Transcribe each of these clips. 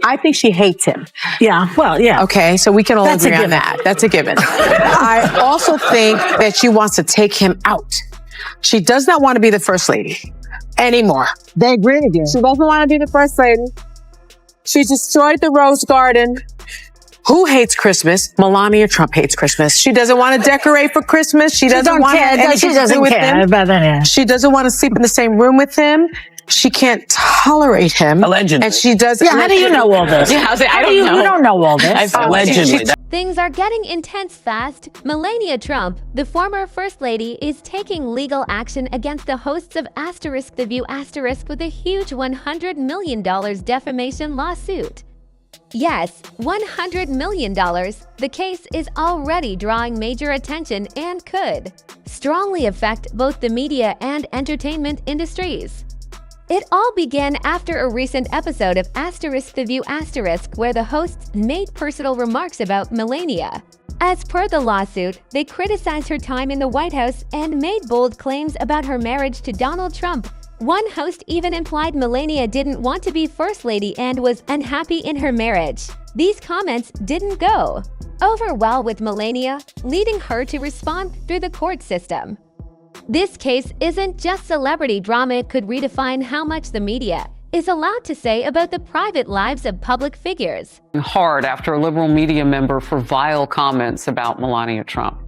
I think she hates him. Yeah, well, yeah. Okay, so we can all agree on that. That's a given. I also think that she wants to take him out. She does not want to be the first lady anymore. They agree again. She doesn't want to be the first lady. She destroyed the Rose Garden. Who hates Christmas? Melania Trump hates Christmas. She doesn't want to decorate for Christmas. She doesn't want anything to do with him. She doesesn't want to sleep in the same room with him. She can't tolerate him. Allegedly. And she does. Yeah, how do you know all this? Yeah, I don't know. You don't know all this. Allegedly. Things are getting intense fast. Melania Trump, the former First Lady, is taking legal action against the hosts of The View with a huge $100 million defamation lawsuit. Yes, $100 million. The case is already drawing major attention and could strongly affect both the media and entertainment industries. It all began after a recent episode of The View where the hosts made personal remarks about Melania. As per the lawsuit, they criticized her time in the White House and made bold claims about her marriage to Donald Trump. One host even implied Melania didn't want to be First Lady and was unhappy in her marriage. These comments didn't go over well with Melania, leading her to respond through the court system. This case isn't just celebrity drama. It could redefine how much the media is allowed to say about the private lives of public figures. Hard after a liberal media member for vile comments about Melania Trump.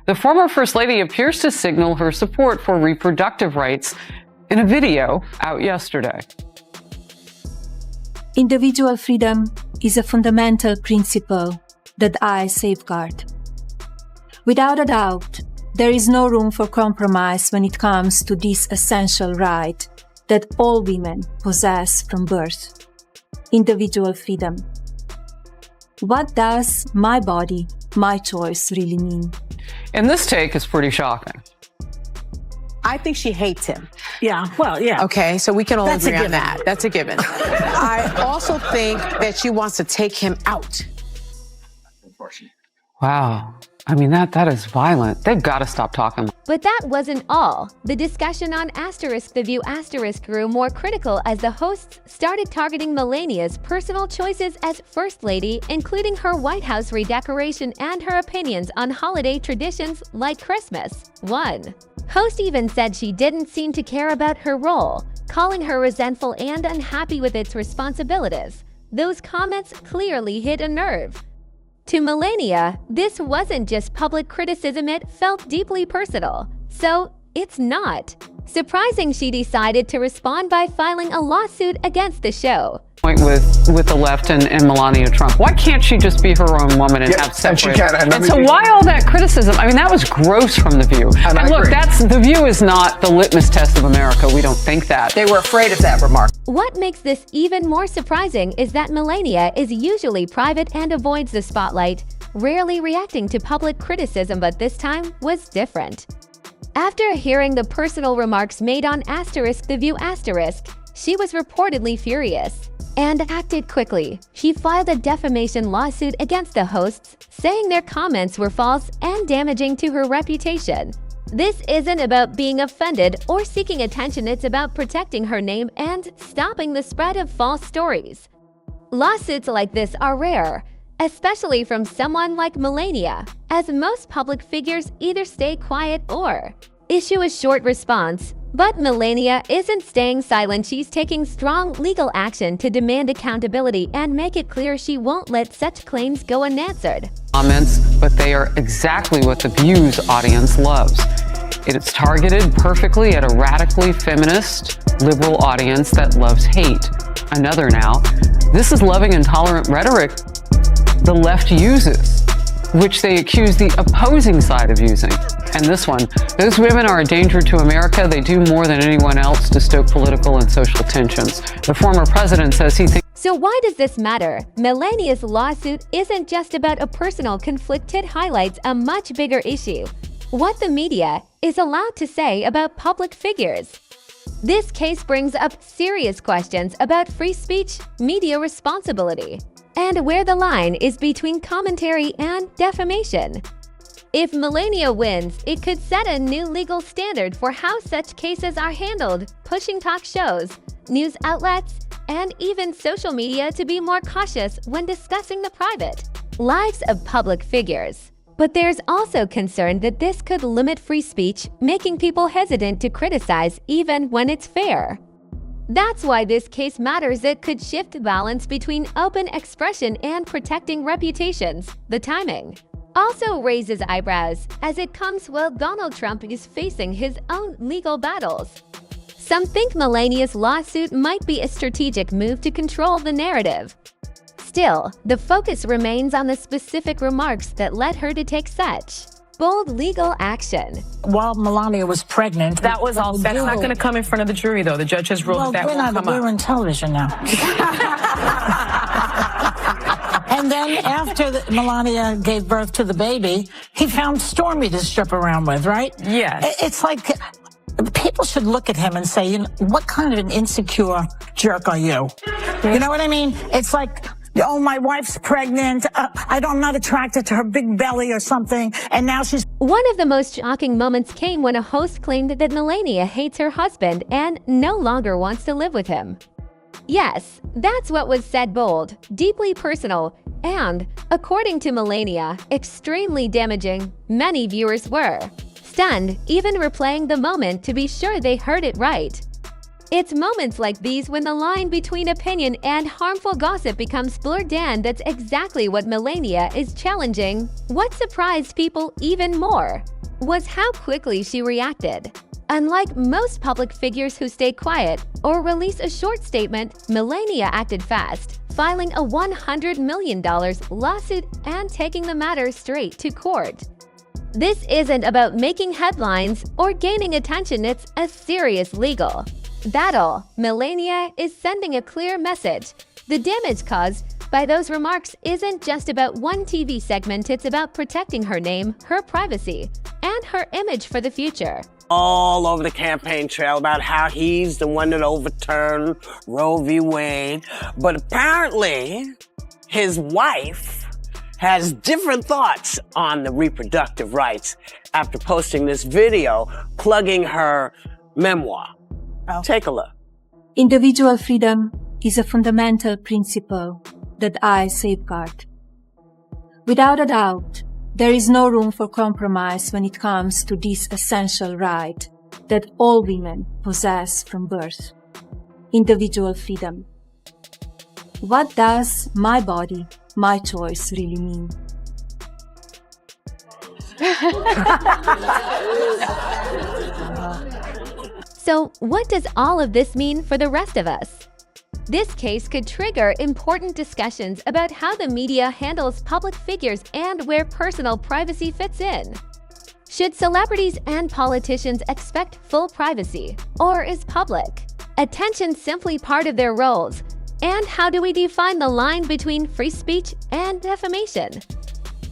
The former First Lady appears to signal her support for reproductive rights in a video out yesterday. Individual freedom is a fundamental principle that I safeguard. Without a doubt, there is no room for compromise when it comes to this essential right that all women possess from birth: individual freedom. What does my body, my choice really mean? And this take is pretty shocking. I think she hates him. Yeah, well, yeah. Okay, so we can all That's a agree on given. that. That's a given. I also think that she wants to take him out. Wow. I mean, that is violent. They've got to stop talking. But that wasn't all. The discussion on The View grew more critical as the hosts started targeting Melania's personal choices as First Lady, including her White House redecoration and her opinions on holiday traditions like Christmas. One host even said she didn't seem to care about her role, calling her resentful and unhappy with its responsibilities. Those comments clearly hit a nerve. To Melania, this wasn't just public criticism, it felt deeply personal. So, it's not surprising she decided to respond by filing a lawsuit against the show. Point with the left and Melania Trump. Why can't she just be her own woman and have separate? And she can. And so why all that criticism? I mean, that was gross from The View. And look, The View is not the litmus test of America. We don't think that. They were afraid of that remark. What makes this even more surprising is that Melania is usually private and avoids the spotlight, rarely reacting to public criticism, but this time was different. After hearing the personal remarks made on The View she was reportedly furious and acted quickly. She filed a defamation lawsuit against the hosts, saying their comments were false and damaging to her reputation. This isn't about being offended or seeking attention, it's about protecting her name and stopping the spread of false stories. Lawsuits like this are rare, especially from someone like Melania, as most public figures either stay quiet or issue a short response. But Melania isn't staying silent. She's taking strong legal action to demand accountability and make it clear she won't let such claims go unanswered. Comments, but they are exactly what The View's audience loves. It is targeted perfectly at a radically feminist, liberal audience that loves hate. Another now. This is loving and tolerant rhetoric the left uses, which they accuse the opposing side of using. And this one, those women are a danger to America. They do more than anyone else to stoke political and social tensions. The former president says he thinks. So why does this matter? Melania's lawsuit isn't just about a personal conflict, it highlights a much bigger issue: what the media is allowed to say about public figures. This case brings up serious questions about free speech, media responsibility, and where the line is between commentary and defamation. If Melania wins, it could set a new legal standard for how such cases are handled, pushing talk shows, news outlets, and even social media to be more cautious when discussing the private lives of public figures. But there's also concern that this could limit free speech, making people hesitant to criticize even when it's fair. That's why this case matters. It could shift the balance between open expression and protecting reputations. The timing also raises eyebrows as it comes while Donald Trump is facing his own legal battles. Some think Melania's lawsuit might be a strategic move to control the narrative. Still, the focus remains on the specific remarks that led her to take such bold legal action. While Melania was pregnant, that was all. That's not going to come in front of the jury, though. The judge has ruled that won't come up. We're on television now. And then after Melania gave birth to the baby, he found Stormy to strip around with, right? Yes. It's like people should look at him and say, you know, what kind of an insecure jerk are you? You know what I mean? It's like, oh, my wife's pregnant. I'm not attracted to her big belly or something. And now she's... One of the most shocking moments came when a host claimed that Melania hates her husband and no longer wants to live with him. Yes, that's what was said. Bold, deeply personal, and, according to Melania, extremely damaging. Many viewers were stunned, even replaying the moment to be sure they heard it right. It's moments like these when the line between opinion and harmful gossip becomes blurred, and that's exactly what Melania is challenging. What surprised people even more was how quickly she reacted. Unlike most public figures who stay quiet or release a short statement, Melania acted fast, filing a $100 million lawsuit and taking the matter straight to court. This isn't about making headlines or gaining attention, it's a serious legal battle. Melania is sending a clear message. The damage caused by those remarks isn't just about one TV segment, it's about protecting her name, her privacy, and her image for the future. All over the campaign trail about how he's the one that overturned Roe v. Wade. But apparently, his wife has different thoughts on the reproductive rights after posting this video plugging her memoir. Take a look. Individual freedom is a fundamental principle that I safeguard. Without a doubt, there is no room for compromise when it comes to this essential right that all women possess from birth. Individual freedom. What does my body, my choice really mean? So, what does all of this mean for the rest of us? This case could trigger important discussions about how the media handles public figures and where personal privacy fits in. Should celebrities and politicians expect full privacy, or is public attention simply part of their roles? And how do we define the line between free speech and defamation?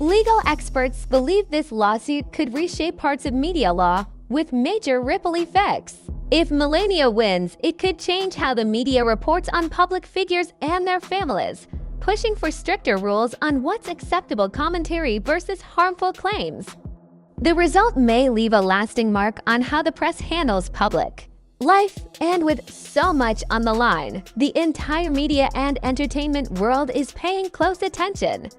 Legal experts believe this lawsuit could reshape parts of media law with major ripple effects. If Melania wins, it could change how the media reports on public figures and their families, pushing for stricter rules on what's acceptable commentary versus harmful claims. The result may leave a lasting mark on how the press handles public life, and with so much on the line, the entire media and entertainment world is paying close attention.